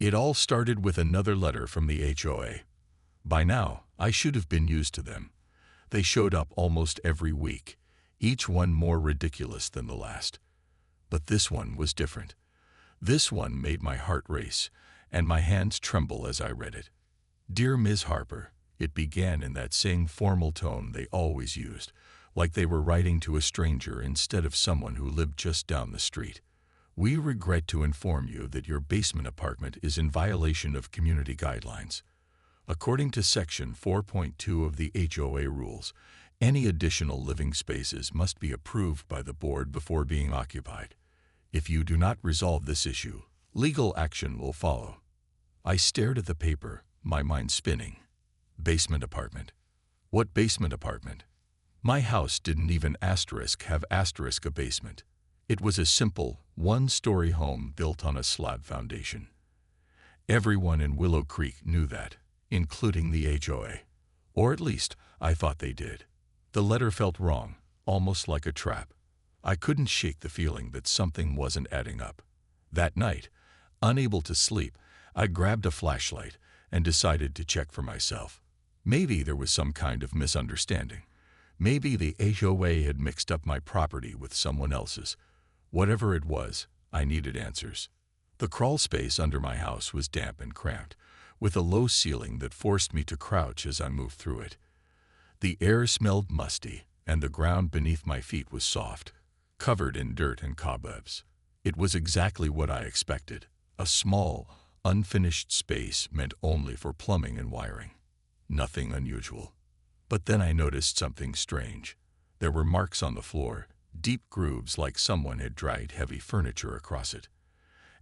It all started with another letter from the HOA. By now, I should have been used to them. They showed up almost every week, each one more ridiculous than the last. But this one was different. This one made my heart race, and my hands tremble as I read it. Dear Ms. Harper, it began in that same formal tone they always used, like they were writing to a stranger instead of someone who lived just down the street. We regret to inform you that your basement apartment is in violation of community guidelines. According to Section 4.2 of the HOA rules, any additional living spaces must be approved by the board before being occupied. If you do not resolve this issue, legal action will follow. I stared at the paper, my mind spinning. Basement apartment. What basement apartment? My house didn't even have a basement. It was a simple, one-story home built on a slab foundation. Everyone in Willow Creek knew that, including the HOA. Or at least, I thought they did. The letter felt wrong, almost like a trap. I couldn't shake the feeling that something wasn't adding up. That night, unable to sleep, I grabbed a flashlight and decided to check for myself. Maybe there was some kind of misunderstanding. Maybe the HOA had mixed up my property with someone else's. Whatever it was, I needed answers. The crawl space under my house was damp and cramped, with a low ceiling that forced me to crouch as I moved through it. The air smelled musty, and the ground beneath my feet was soft, covered in dirt and cobwebs. It was exactly what I expected, a small, unfinished space meant only for plumbing and wiring. Nothing unusual. But then I noticed something strange. There were marks on the floor, deep grooves like someone had dragged heavy furniture across it.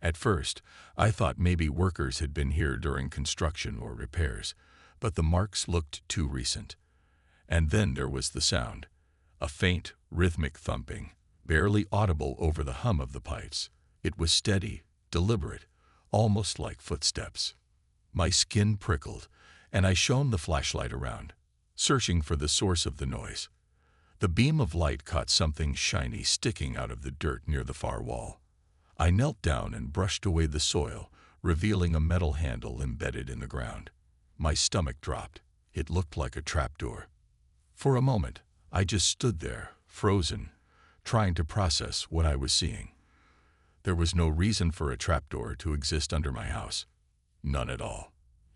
At first, I thought maybe workers had been here during construction or repairs, but the marks looked too recent. And then there was the sound, a faint, rhythmic thumping, barely audible over the hum of the pipes. It was steady, deliberate, almost like footsteps. My skin prickled, and I shone the flashlight around, searching for the source of the noise. The beam of light caught something shiny sticking out of the dirt near the far wall. I knelt down and brushed away the soil, revealing a metal handle embedded in the ground. My stomach dropped. It looked like a trapdoor. For a moment, I just stood there, frozen, trying to process what I was seeing. There was no reason for a trapdoor to exist under my house. None at all.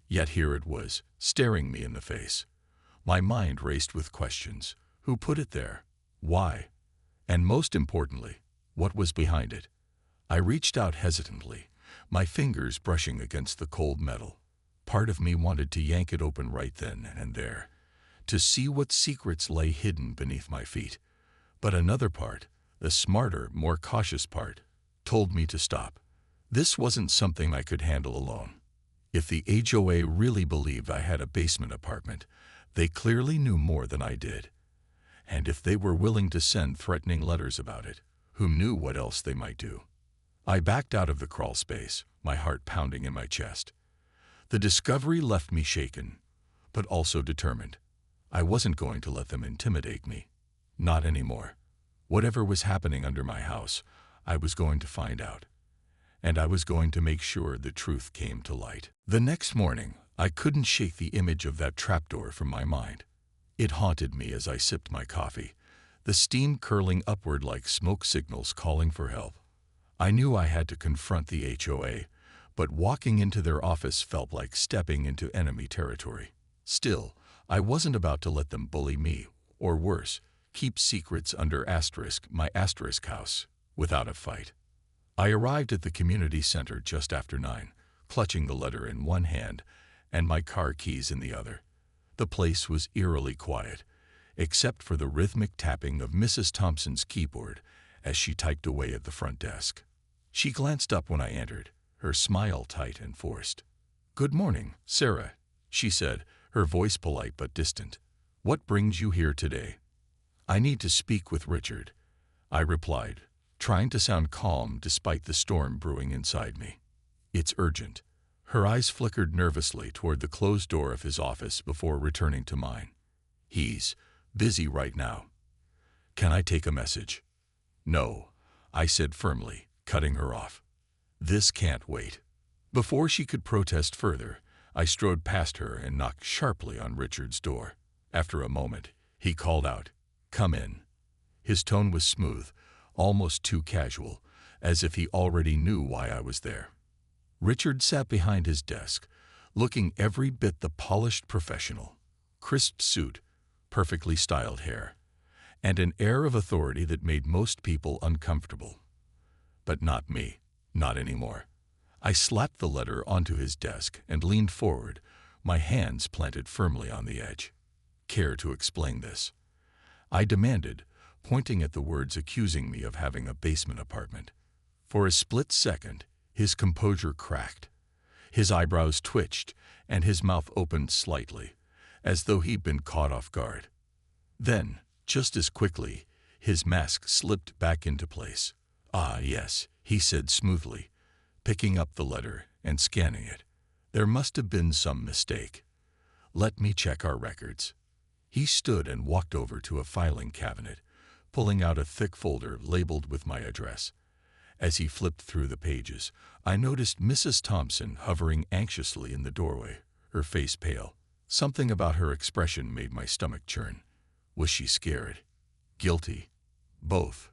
Yet here it was, staring me in the face. My mind raced with questions. Who put it there? Why? And most importantly, what was behind it? I reached out hesitantly, my fingers brushing against the cold metal. Part of me wanted to yank it open right then and there, to see what secrets lay hidden beneath my feet. But another part, the smarter, more cautious part, told me to stop. This wasn't something I could handle alone. If the HOA really believed I had a basement apartment, they clearly knew more than I did. And if they were willing to send threatening letters about it, who knew what else they might do? I backed out of the crawl space, my heart pounding in my chest. The discovery left me shaken, but also determined. I wasn't going to let them intimidate me. Not anymore. Whatever was happening under my house, I was going to find out. And I was going to make sure the truth came to light. The next morning, I couldn't shake the image of that trapdoor from my mind. It haunted me as I sipped my coffee, the steam curling upward like smoke signals calling for help. I knew I had to confront the HOA, but walking into their office felt like stepping into enemy territory. Still, I wasn't about to let them bully me, or worse, keep secrets under my asterisk house, without a fight. I arrived at the community center just after 9, clutching the letter in one hand and my car keys in the other. The place was eerily quiet, except for the rhythmic tapping of Mrs. Thompson's keyboard as she typed away at the front desk. She glanced up when I entered, her smile tight and forced. "Good morning, Sarah," she said, her voice polite but distant. "What brings you here today?" "I need to speak with Richard," I replied, trying to sound calm despite the storm brewing inside me. "It's urgent." Her eyes flickered nervously toward the closed door of his office before returning to mine. "He's busy right now. Can I take a message?" "No," I said firmly, cutting her off. "This can't wait." Before she could protest further, I strode past her and knocked sharply on Richard's door. After a moment, he called out, "Come in." His tone was smooth, almost too casual, as if he already knew why I was there. Richard sat behind his desk, looking every bit the polished professional. Crisp suit, perfectly styled hair, and an air of authority that made most people uncomfortable. But not me, not anymore. I slapped the letter onto his desk and leaned forward, my hands planted firmly on the edge. "Care to explain this?" I demanded, pointing at the words accusing me of having a basement apartment. For a split second, his composure cracked. His eyebrows twitched, and his mouth opened slightly, as though he'd been caught off guard. Then, just as quickly, his mask slipped back into place. "Ah, yes," he said smoothly, picking up the letter and scanning it. "There must have been some mistake. Let me check our records." He stood and walked over to a filing cabinet, pulling out a thick folder labeled with my address. As he flipped through the pages, I noticed Mrs. Thompson hovering anxiously in the doorway, her face pale. Something about her expression made my stomach churn. Was she scared? Guilty? Both.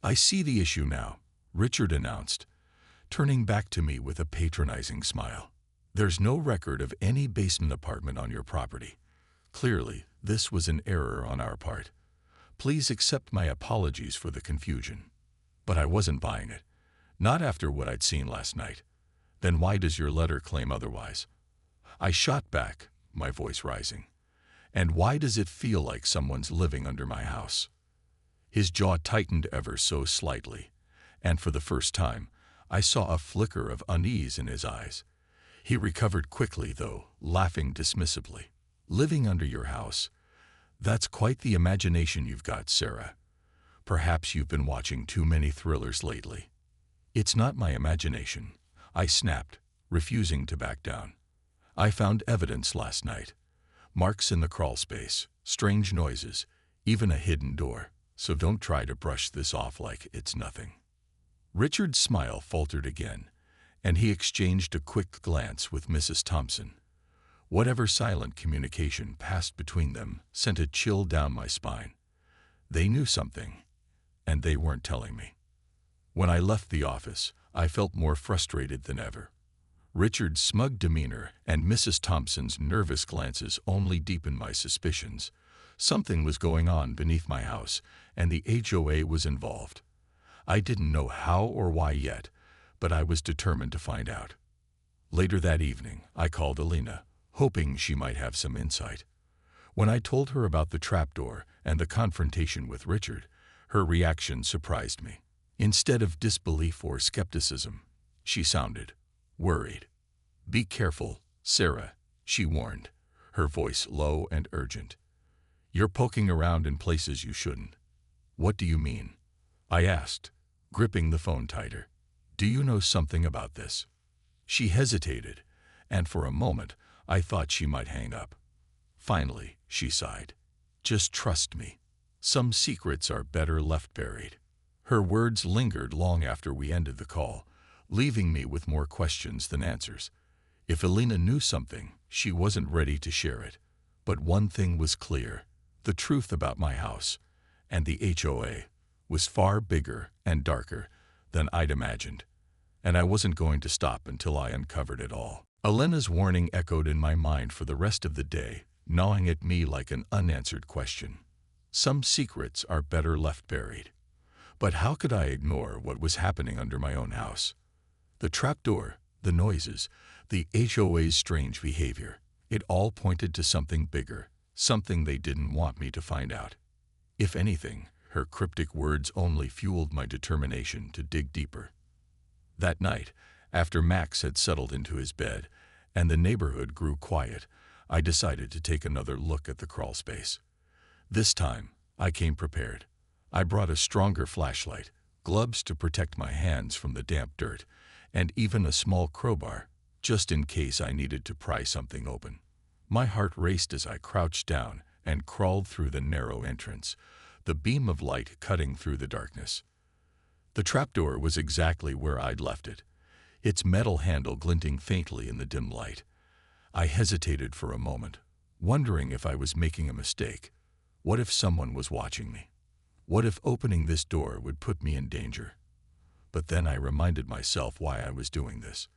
"I see the issue now," Richard announced, turning back to me with a patronizing smile. "There's no record of any basement apartment on your property. Clearly, this was an error on our part. Please accept my apologies for the confusion." But I wasn't buying it. Not after what I'd seen last night. "Then why does your letter claim otherwise?" I shot back, my voice rising. "And why does it feel like someone's living under my house?" His jaw tightened ever so slightly, and for the first time, I saw a flicker of unease in his eyes. He recovered quickly, though, laughing dismissively. "Living under your house? That's quite the imagination you've got, Sarah. Perhaps you've been watching too many thrillers lately." "It's not my imagination," I snapped, refusing to back down. "I found evidence last night. Marks in the crawl space, strange noises, even a hidden door. So don't try to brush this off like it's nothing." Richard's smile faltered again, and he exchanged a quick glance with Mrs. Thompson. Whatever silent communication passed between them sent a chill down my spine. They knew something, and they weren't telling me. When I left the office, I felt more frustrated than ever. Richard's smug demeanor and Mrs. Thompson's nervous glances only deepened my suspicions. Something was going on beneath my house, and the HOA was involved. I didn't know how or why yet, but I was determined to find out. Later that evening, I called Alina, hoping she might have some insight. When I told her about the trapdoor and the confrontation with Richard, her reaction surprised me. Instead of disbelief or skepticism, she sounded worried. "Be careful, Sarah," she warned, her voice low and urgent. "You're poking around in places you shouldn't." "What do you mean?" I asked, gripping the phone tighter. "Do you know something about this?" She hesitated, and for a moment I thought she might hang up. Finally, she sighed. "Just trust me. Some secrets are better left buried." Her words lingered long after we ended the call, leaving me with more questions than answers. If Alina knew something, she wasn't ready to share it. But one thing was clear: the truth about my house and the HOA was far bigger and darker than I'd imagined, and I wasn't going to stop until I uncovered it all. Alina's warning echoed in my mind for the rest of the day, gnawing at me like an unanswered question. Some secrets are better left buried. But how could I ignore what was happening under my own house? The trapdoor, the noises, the HOA's strange behavior, it all pointed to something bigger, something they didn't want me to find out. If anything, her cryptic words only fueled my determination to dig deeper. That night, after Max had settled into his bed and the neighborhood grew quiet, I decided to take another look at the crawl space. This time, I came prepared. I brought a stronger flashlight, gloves to protect my hands from the damp dirt, and even a small crowbar, just in case I needed to pry something open. My heart raced as I crouched down and crawled through the narrow entrance, the beam of light cutting through the darkness. The trapdoor was exactly where I'd left it. its metal handle glinting faintly in the dim light. I hesitated for a moment, wondering if I was making a mistake. What if someone was watching me? What if opening this door would put me in danger? But then I reminded myself why I was doing this.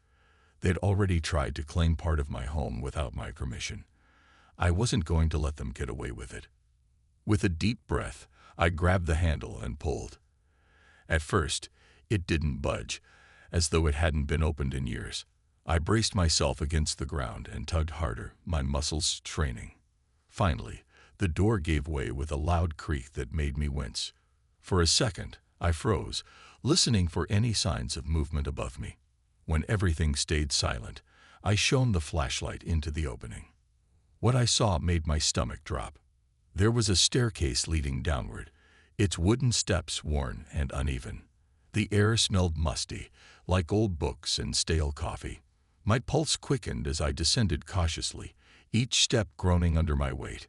They'd already tried to claim part of my home without my permission. I wasn't going to let them get away with it. With a deep breath, I grabbed the handle and pulled. At first, it didn't budge, as though it hadn't been opened in years. I braced myself against the ground and tugged harder, my muscles straining. Finally, the door gave way with a loud creak that made me wince. For a second, I froze, listening for any signs of movement above me. When everything stayed silent, I shone the flashlight into the opening. What I saw made my stomach drop. There was a staircase leading downward, its wooden steps worn and uneven. The air smelled musty, like old books and stale coffee. My pulse quickened as I descended cautiously, each step groaning under my weight.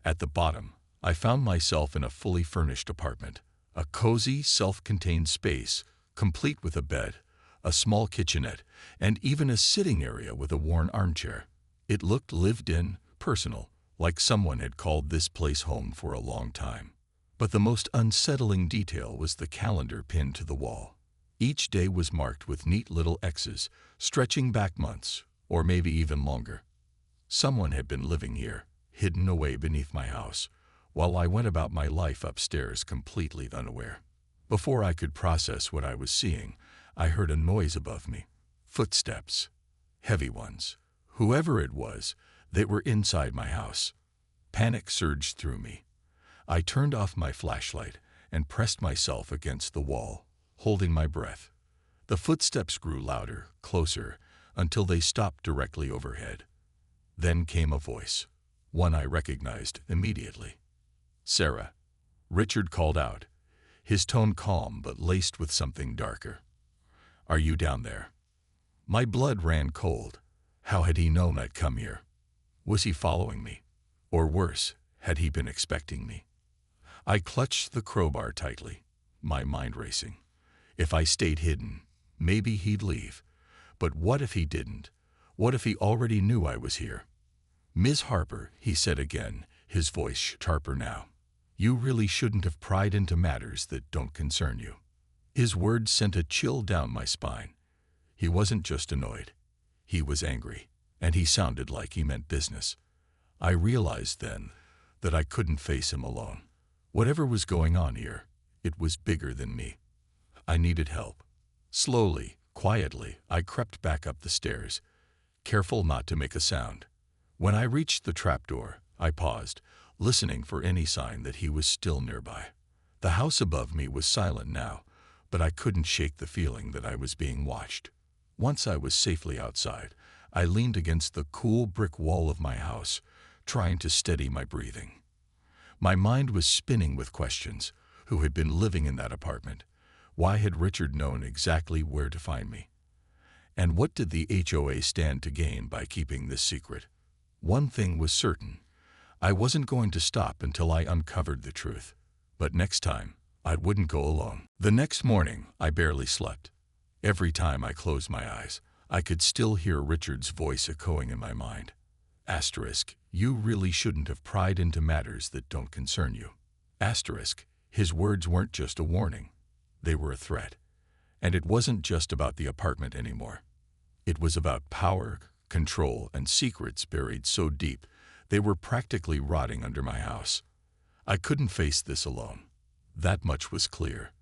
At the bottom, I found myself in a fully furnished apartment, a cozy, self-contained space, complete with a bed, a small kitchenette, and even a sitting area with a worn armchair. It looked lived in, personal, like someone had called this place home for a long time. But the most unsettling detail was the calendar pinned to the wall. Each day was marked with neat little X's, stretching back months, or maybe even longer. Someone had been living here, hidden away beneath my house, while I went about my life upstairs completely unaware. Before I could process what I was seeing, I heard a noise above me. Footsteps. Heavy ones. Whoever it was, they were inside my house. Panic surged through me. I turned off my flashlight and pressed myself against the wall, holding my breath. The footsteps grew louder, closer, until they stopped directly overhead. Then came a voice, one I recognized immediately. "Sarah," Richard called out, his tone calm but laced with something darker. "Are you down there?" My blood ran cold. How had he known I'd come here? Was he following me? Or worse, had he been expecting me? I clutched the crowbar tightly, my mind racing. If I stayed hidden, maybe he'd leave. But what if he didn't? What if he already knew I was here? "Ms. Harper," he said again, his voice sharper now. "You really shouldn't have pried into matters that don't concern you." His words sent a chill down my spine. He wasn't just annoyed. He was angry, and he sounded like he meant business. I realized then that I couldn't face him alone. Whatever was going on here, it was bigger than me. I needed help. Slowly, quietly, I crept back up the stairs, careful not to make a sound. When I reached the trapdoor, I paused, listening for any sign that he was still nearby. The house above me was silent now, but I couldn't shake the feeling that I was being watched. Once I was safely outside, I leaned against the cool brick wall of my house, trying to steady my breathing. My mind was spinning with questions. Who had been living in that apartment? Why had Richard known exactly where to find me? And what did the HOA stand to gain by keeping this secret? One thing was certain. I wasn't going to stop until I uncovered the truth. But next time, I wouldn't go alone. The next morning, I barely slept. Every time I closed my eyes, I could still hear Richard's voice echoing in my mind. Asterisk, you really shouldn't have pried into matters that don't concern you. Asterisk, his words weren't just a warning. They were a threat. And it wasn't just about the apartment anymore. It was about power, control, and secrets buried so deep they were practically rotting under my house. I couldn't face this alone. That much was clear.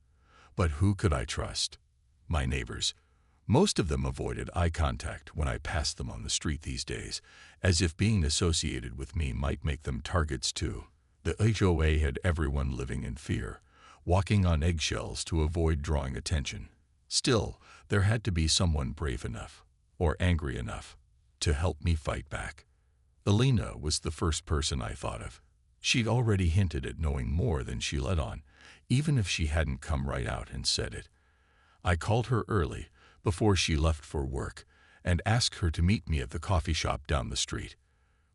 But who could I trust? My neighbors. Most of them avoided eye contact when I passed them on the street these days, as if being associated with me might make them targets too. The HOA had everyone living in fear, walking on eggshells to avoid drawing attention. Still, there had to be someone brave enough, or angry enough, to help me fight back. Elena was the first person I thought of. She'd already hinted at knowing more than she let on, even if she hadn't come right out and said it. I called her early, before she left for work, and asked her to meet me at the coffee shop down the street.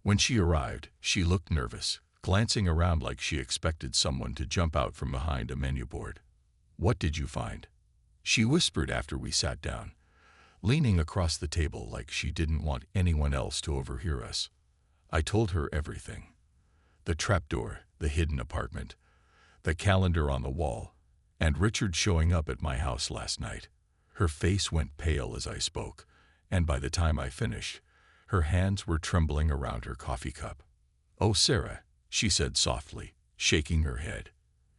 When she arrived, she looked nervous, glancing around like she expected someone to jump out from behind a menu board. "What did you find?" she whispered after we sat down. leaning across the table like she didn't want anyone else to overhear us. I told her everything. The trapdoor, the hidden apartment, the calendar on the wall, and Richard showing up at my house last night. Her face went pale as I spoke, and by the time I finished, her hands were trembling around her coffee cup. "Oh, Sarah," she said softly, shaking her head.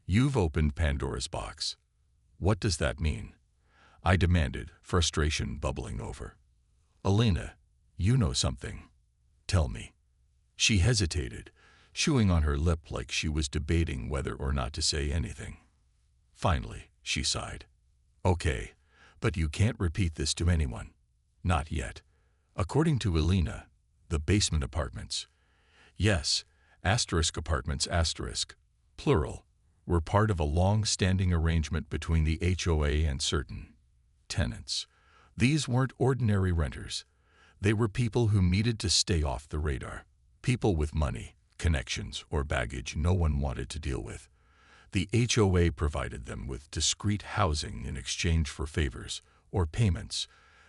"You've opened Pandora's box." "What does that mean?" I demanded, frustration bubbling over. "Elena, you know something. Tell me." She hesitated, chewing on her lip like she was debating whether or not to say anything. Finally, she sighed. "Okay, but you can't repeat this to anyone. Not yet. According to Elena, the basement apartments, yes, *apartments*, plural, were part of a long-standing arrangement between the HOA and certain tenants. These weren't ordinary renters. They were people who needed to stay off the radar. People with money, connections, or baggage no one wanted to deal with. The HOA provided them with discreet housing in exchange for favors or payments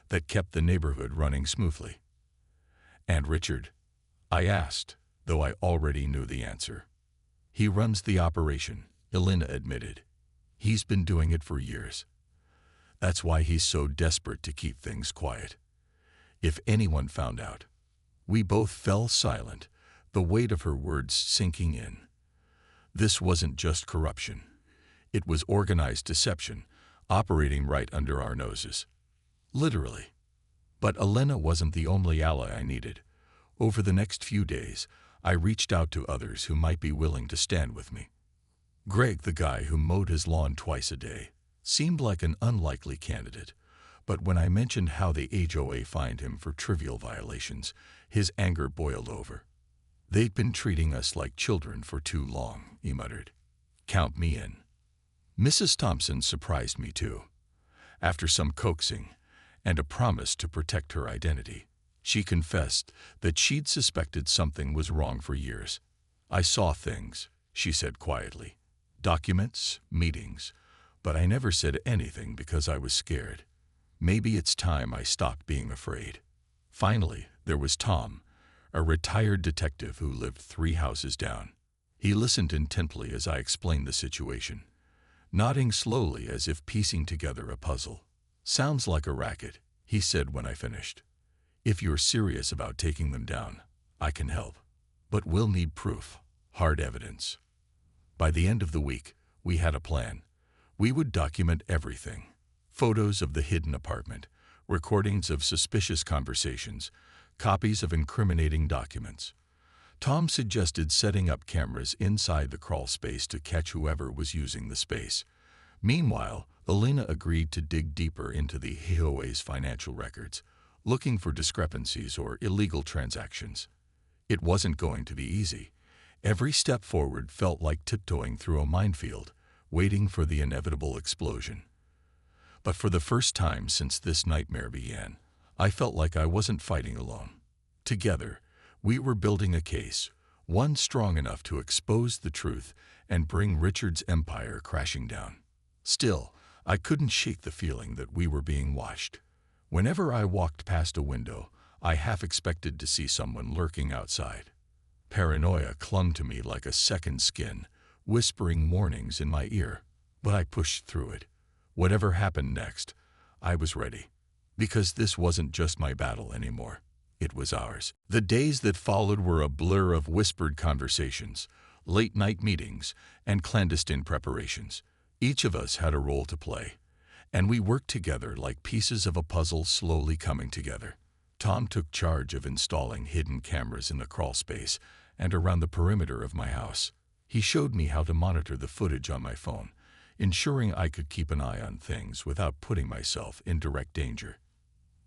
that kept the neighborhood running smoothly. "And Richard?" I asked, though I already knew the answer. "He runs the operation," Elena admitted. "He's been doing it for years. That's why he's so desperate to keep things quiet. If anyone found out..." We both fell silent, the weight of her words sinking in. This wasn't just corruption. It was organized deception, operating right under our noses. Literally. But Elena wasn't the only ally I needed. Over the next few days, I reached out to others who might be willing to stand with me. Greg, the guy who mowed his lawn twice a day, seemed like an unlikely candidate, but when I mentioned how the HOA fined him for trivial violations, his anger boiled over. "They'd been treating us like children for too long," he muttered. "Count me in." Mrs. Thompson surprised me too. After some coaxing and a promise to protect her identity, she confessed that she'd suspected something was wrong for years. "I saw things," she said quietly. "Documents, meetings, but I never said anything because I was scared. Maybe it's time I stopped being afraid." Finally, there was Tom, a retired detective who lived 3 houses down. He listened intently as I explained the situation, nodding slowly as if piecing together a puzzle. "Sounds like a racket," he said when I finished. "If you're serious about taking them down, I can help. But we'll need proof, hard evidence." By the end of the week, we had a plan. We would document everything. Photos of the hidden apartment, recordings of suspicious conversations, copies of incriminating documents. Tom suggested setting up cameras inside the crawl space to catch whoever was using the space. Meanwhile, Elena agreed to dig deeper into the HOA's financial records, looking for discrepancies or illegal transactions. It wasn't going to be easy. Every step forward felt like tiptoeing through a minefield, waiting for the inevitable explosion. But for the first time since this nightmare began, I felt like I wasn't fighting alone. Together, we were building a case, one strong enough to expose the truth and bring Richard's empire crashing down. Still, I couldn't shake the feeling that we were being watched. Whenever I walked past a window, I half expected to see someone lurking outside. Paranoia clung to me like a second skin, whispering warnings in my ear, but I pushed through it. Whatever happened next, I was ready. Because this wasn't just my battle anymore. It was ours. The days that followed were a blur of whispered conversations, late-night meetings, and clandestine preparations. Each of us had a role to play, and we worked together like pieces of a puzzle slowly coming together. Tom took charge of installing hidden cameras in the crawl space and around the perimeter of my house. He showed me how to monitor the footage on my phone, ensuring I could keep an eye on things without putting myself in direct danger.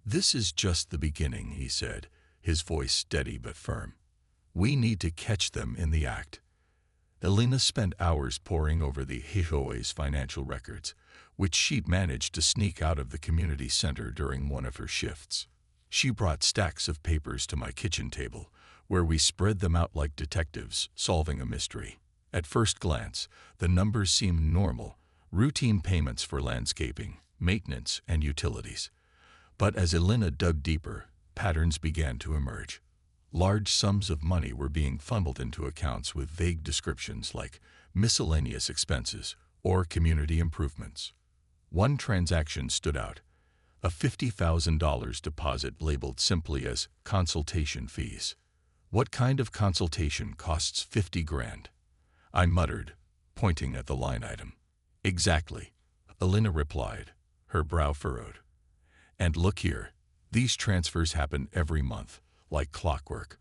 "This is just the beginning," he said, his voice steady but firm. "We need to catch them in the act." Elena spent hours poring over the HOA's financial records, which she'd managed to sneak out of the community center during one of her shifts. She brought stacks of papers to my kitchen table, where we spread them out like detectives solving a mystery. At first glance, the numbers seemed normal, routine payments for landscaping, maintenance, and utilities. But as Elena dug deeper, patterns began to emerge. Large sums of money were being funneled into accounts with vague descriptions like miscellaneous expenses or community improvements. One transaction stood out, a $50,000 deposit labeled simply as consultation fees. What kind of consultation costs 50 grand? I muttered, pointing at the line item. Exactly, Elena replied, her brow furrowed. And look here, these transfers happen every month, like clockwork.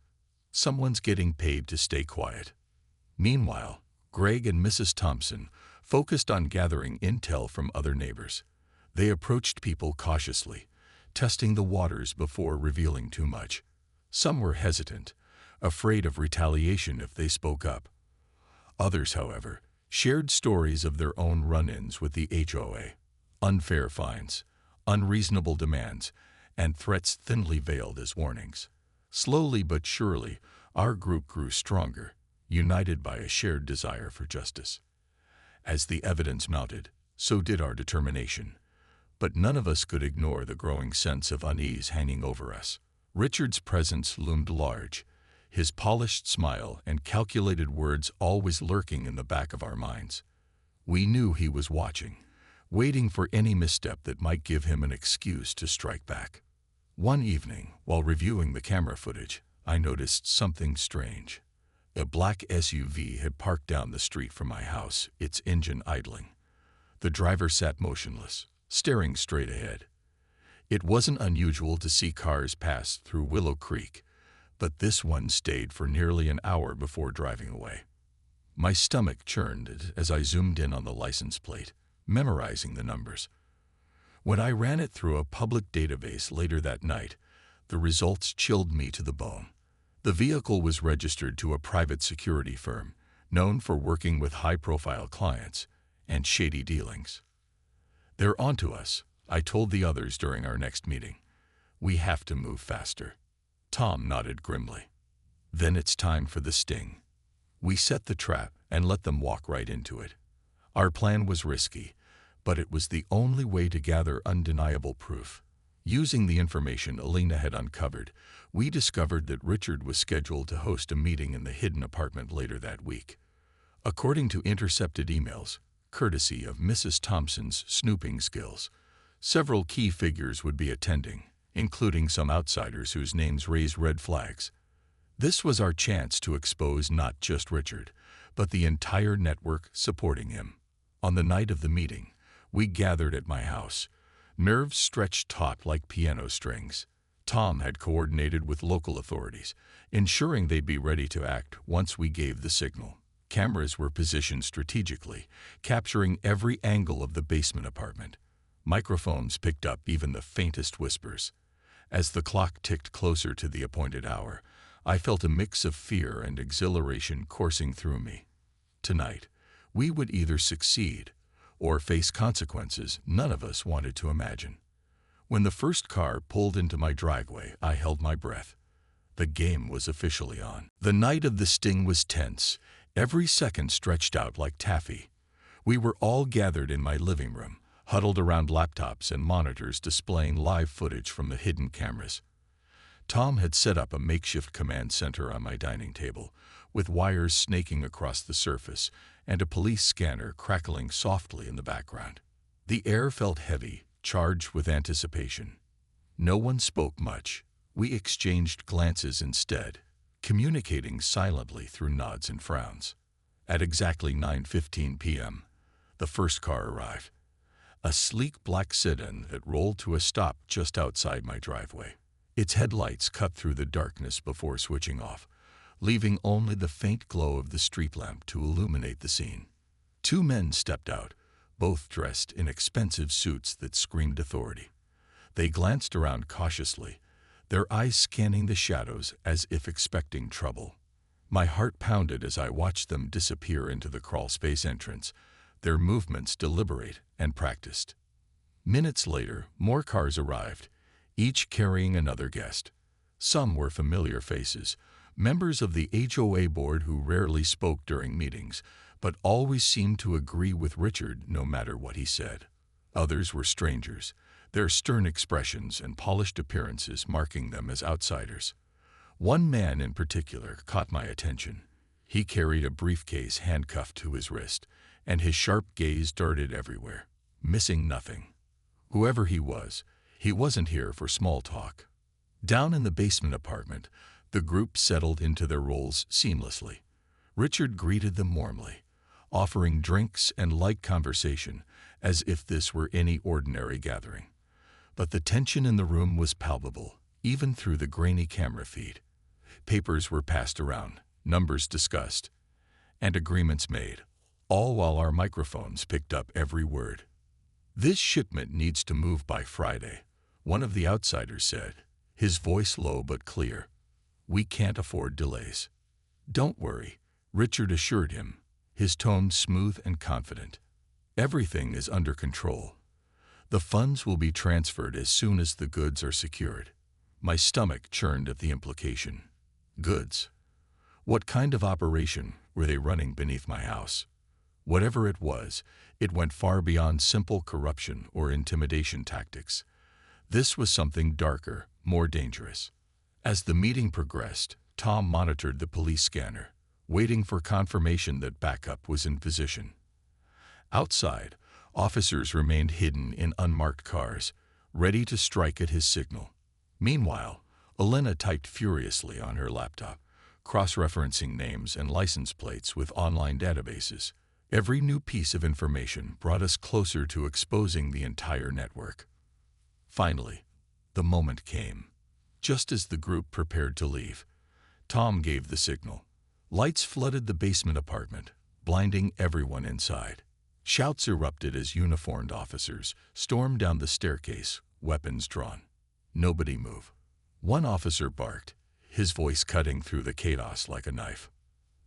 Someone's getting paid to stay quiet. Meanwhile, Greg and Mrs. Thompson focused on gathering intel from other neighbors. They approached people cautiously, testing the waters before revealing too much. Some were hesitant, afraid of retaliation if they spoke up. Others, however, shared stories of their own run-ins with the HOA, unfair fines, unreasonable demands, and threats thinly veiled as warnings. Slowly but surely, our group grew stronger, united by a shared desire for justice. As the evidence mounted, so did our determination. But none of us could ignore the growing sense of unease hanging over us. Richard's presence loomed large, his polished smile and calculated words always lurking in the back of our minds. We knew he was watching, waiting for any misstep that might give him an excuse to strike back. One evening, while reviewing the camera footage, I noticed something strange. A black SUV had parked down the street from my house, its engine idling. The driver sat motionless, staring straight ahead. It wasn't unusual to see cars pass through Willow Creek, but this one stayed for nearly an hour before driving away. My stomach churned as I zoomed in on the license plate, memorizing the numbers. When I ran it through a public database later that night, the results chilled me to the bone. The vehicle was registered to a private security firm, known for working with high-profile clients and shady dealings. "They're onto us," I told the others during our next meeting. "We have to move faster." Tom nodded grimly. "Then it's time for the sting." We set the trap and let them walk right into it. Our plan was risky, but it was the only way to gather undeniable proof. Using the information Elena had uncovered, we discovered that Richard was scheduled to host a meeting in the hidden apartment later that week. According to intercepted emails, courtesy of Mrs. Thompson's snooping skills, several key figures would be attending, including some outsiders whose names raised red flags. This was our chance to expose not just Richard, but the entire network supporting him. On the night of the meeting, we gathered at my house, nerves stretched taut like piano strings. Tom had coordinated with local authorities, ensuring they'd be ready to act once we gave the signal. Cameras were positioned strategically, capturing every angle of the basement apartment. Microphones picked up even the faintest whispers. As the clock ticked closer to the appointed hour, I felt a mix of fear and exhilaration coursing through me. Tonight, we would either succeed or face consequences none of us wanted to imagine. When the first car pulled into my driveway, I held my breath. The game was officially on. The night of the sting was tense, every second stretched out like taffy. We were all gathered in my living room, huddled around laptops and monitors displaying live footage from the hidden cameras. Tom had set up a makeshift command center on my dining table, with wires snaking across the surface and a police scanner crackling softly in the background. The air felt heavy, charged with anticipation. No one spoke much. We exchanged glances instead, communicating silently through nods and frowns. At exactly 9:15 p.m., the first car arrived. A sleek black sedan that rolled to a stop just outside my driveway. Its headlights cut through the darkness before switching off, leaving only the faint glow of the street lamp to illuminate the scene. Two men stepped out, both dressed in expensive suits that screamed authority. They glanced around cautiously, their eyes scanning the shadows as if expecting trouble. My heart pounded as I watched them disappear into the crawlspace entrance, their movements deliberate and practiced. Minutes later, more cars arrived, each carrying another guest. Some were familiar faces, members of the HOA board who rarely spoke during meetings, but always seemed to agree with Richard no matter what he said. Others were strangers, their stern expressions and polished appearances marking them as outsiders. One man in particular caught my attention. He carried a briefcase handcuffed to his wrist, and his sharp gaze darted everywhere, missing nothing. Whoever he wasn't here for small talk. Down in the basement apartment, the group settled into their roles seamlessly. Richard greeted them warmly, offering drinks and light conversation as if this were any ordinary gathering. But the tension in the room was palpable, even through the grainy camera feed. Papers were passed around, numbers discussed, and agreements made, all while our microphones picked up every word. "This shipment needs to move by Friday," one of the outsiders said, his voice low but clear. "We can't afford delays." "Don't worry," Richard assured him, his tone smooth and confident. "Everything is under control. The funds will be transferred as soon as the goods are secured." My stomach churned at the implication. Goods? What kind of operation were they running beneath my house? Whatever it was, it went far beyond simple corruption or intimidation tactics. This was something darker, more dangerous. As the meeting progressed, Tom monitored the police scanner, waiting for confirmation that backup was in position. Outside, officers remained hidden in unmarked cars, ready to strike at his signal. Meanwhile, Elena typed furiously on her laptop, cross-referencing names and license plates with online databases. Every new piece of information brought us closer to exposing the entire network. Finally, the moment came. Just as the group prepared to leave, Tom gave the signal. Lights flooded the basement apartment, blinding everyone inside. Shouts erupted as uniformed officers stormed down the staircase, weapons drawn. "Nobody move." One officer barked, his voice cutting through the chaos like a knife.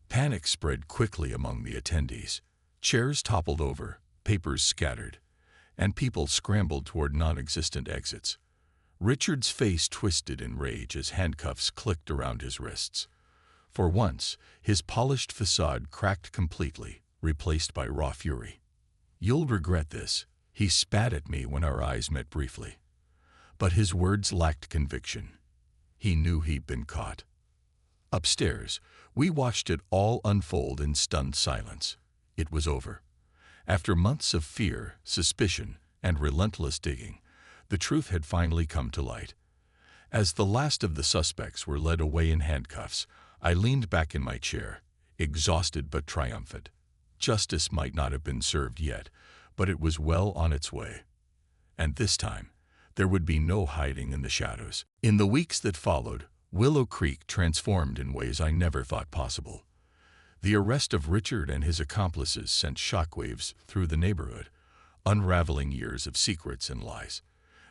Panic spread quickly among the attendees. Chairs toppled over, papers scattered, and people scrambled toward non-existent exits. Richard's face twisted in rage as handcuffs clicked around his wrists. For once, his polished facade cracked completely, replaced by raw fury. "You'll regret this," he spat at me when our eyes met briefly. But his words lacked conviction. He knew he'd been caught. Upstairs, we watched it all unfold in stunned silence. It was over. After months of fear, suspicion, and relentless digging, the truth had finally come to light. As the last of the suspects were led away in handcuffs, I leaned back in my chair, exhausted but triumphant. Justice might not have been served yet, but it was well on its way. And this time, there would be no hiding in the shadows. In the weeks that followed, Willow Creek transformed in ways I never thought possible. The arrest of Richard and his accomplices sent shockwaves through the neighborhood, unraveling years of secrets and lies.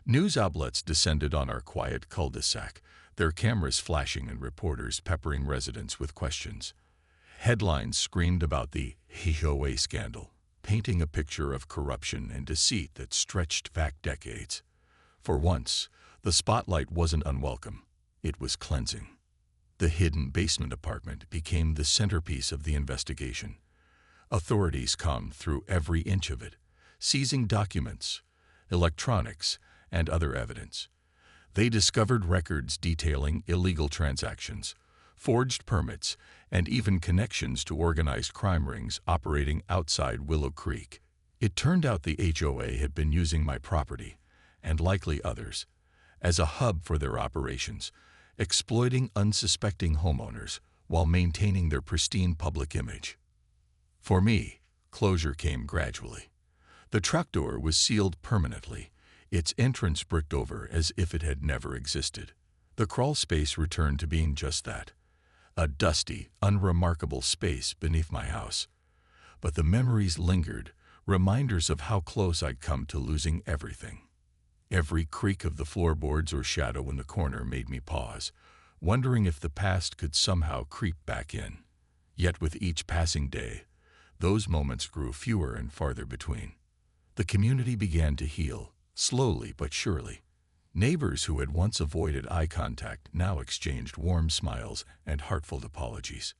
News outlets descended on our quiet cul-de-sac, their cameras flashing and reporters peppering residents with questions. Headlines screamed about the HOA scandal, painting a picture of corruption and deceit that stretched back decades. For once, the spotlight wasn't unwelcome. It was cleansing. The hidden basement apartment became the centerpiece of the investigation. Authorities combed through every inch of it, seizing documents, electronics, and other evidence. They discovered records detailing illegal transactions, forged permits, and even connections to organized crime rings operating outside Willow Creek. It turned out the HOA had been using my property, and likely others, as a hub for their operations, exploiting unsuspecting homeowners while maintaining their pristine public image. For me, closure came gradually. The trapdoor was sealed permanently, its entrance bricked over as if it had never existed. The crawl space returned to being just that, a dusty, unremarkable space beneath my house. But the memories lingered, reminders of how close I'd come to losing everything. Every creak of the floorboards or shadow in the corner made me pause, wondering if the past could somehow creep back in. Yet with each passing day, those moments grew fewer and farther between. The community began to heal, slowly but surely. Neighbors who had once avoided eye contact now exchanged warm smiles and heartfelt apologies.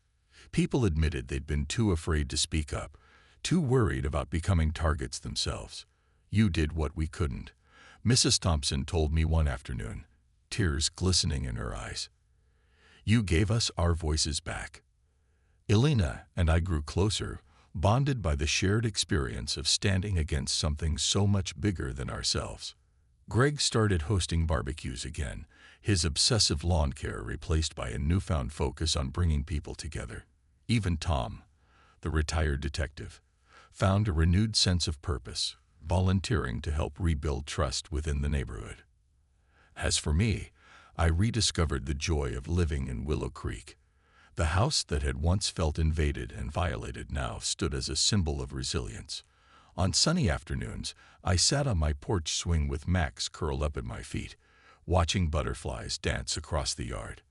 People admitted they'd been too afraid to speak up, too worried about becoming targets themselves. "You did what we couldn't," Mrs. Thompson told me one afternoon, tears glistening in her eyes. You gave us our voices back. Elena and I grew closer, bonded by the shared experience of standing against something so much bigger than ourselves. Greg started hosting barbecues again, his obsessive lawn care replaced by a newfound focus on bringing people together. Even Tom, the retired detective, found a renewed sense of purpose, volunteering to help rebuild trust within the neighborhood. As for me, I rediscovered the joy of living in Willow Creek. The house that had once felt invaded and violated now stood as a symbol of resilience. On sunny afternoons, I sat on my porch swing with Max curled up at my feet, watching butterflies dance across the yard.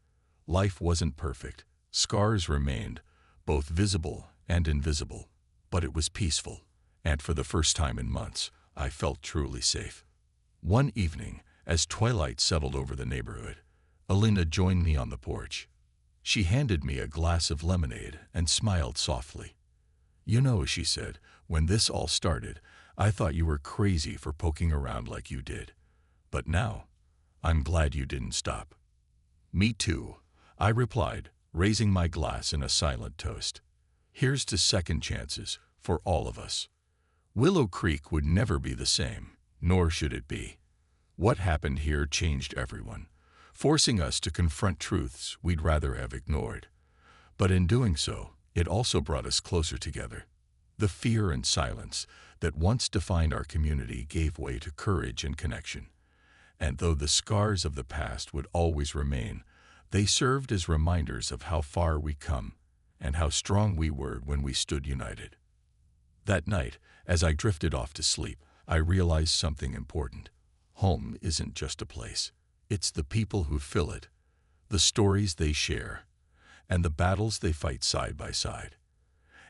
Life wasn't perfect. Scars remained, both visible and invisible. But it was peaceful, and for the first time in months, I felt truly safe. One evening, as twilight settled over the neighborhood, Elena joined me on the porch. She handed me a glass of lemonade and smiled softly. You know, she said, when this all started, I thought you were crazy for poking around like you did. But now, I'm glad you didn't stop. Me too, I replied, raising my glass in a silent toast. Here's to second chances for all of us. Willow Creek would never be the same, nor should it be. What happened here changed everyone, forcing us to confront truths we'd rather have ignored. But in doing so, it also brought us closer together. The fear and silence that once defined our community gave way to courage and connection. And though the scars of the past would always remain, they served as reminders of how far we come and how strong we were when we stood united. That night, as I drifted off to sleep, I realized something important. Home isn't just a place. It's the people who fill it, the stories they share, and the battles they fight side by side.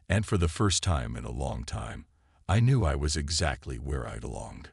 And for the first time in a long time, I knew I was exactly where I belonged.